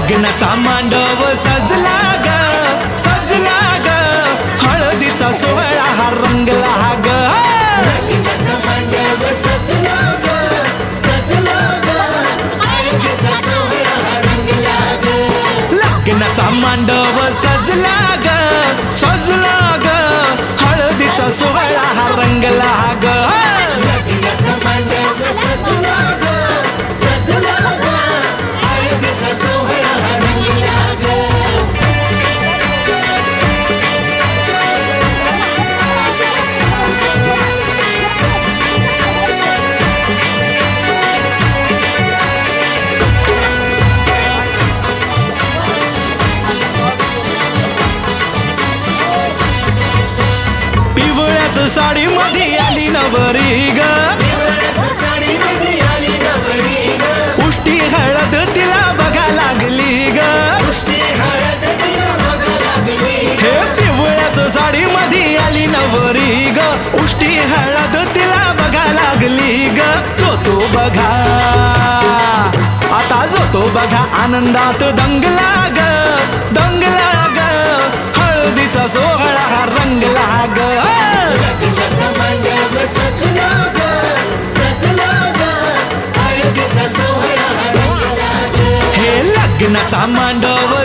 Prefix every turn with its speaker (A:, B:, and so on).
A: लग्नाचा मांडव सजला ग सजला ग हळदीचा सोहळा हा रंगला ग
B: लग्नाचा मांडव सजला ग सजला ग हळदीचा सोहळा हा रंगला ग
A: लग्नाचा मांडव सजला ग सजला ग हळदीचा सोहळा हा रंगला ग
B: लग्नाचा मांडव सजला ग सजला ग हळदीचा सोहळा हा रंगला ग
A: पिवळ्याच साडी मध्ये आली नवरी ग
B: साडीमध्ये आली नवरी ग
A: उष्टी हळद तिला बघा लागली ग
B: उष्टी हळद तिला बघा लागली
A: हे पिवळ्याच साडी मध्ये आली नवरी ग उष्टी हळद तिला बघा लागली ग जो बघा आता जो बघा आनंदात दंगला ग दंगला ग हळदीचा सोहळा हा रंगला ग
B: लग्नाचा मांडव सजला ग सजला ग हळदीचा सोहळा हा रंगला ग
A: हे लग्नाचा मांडव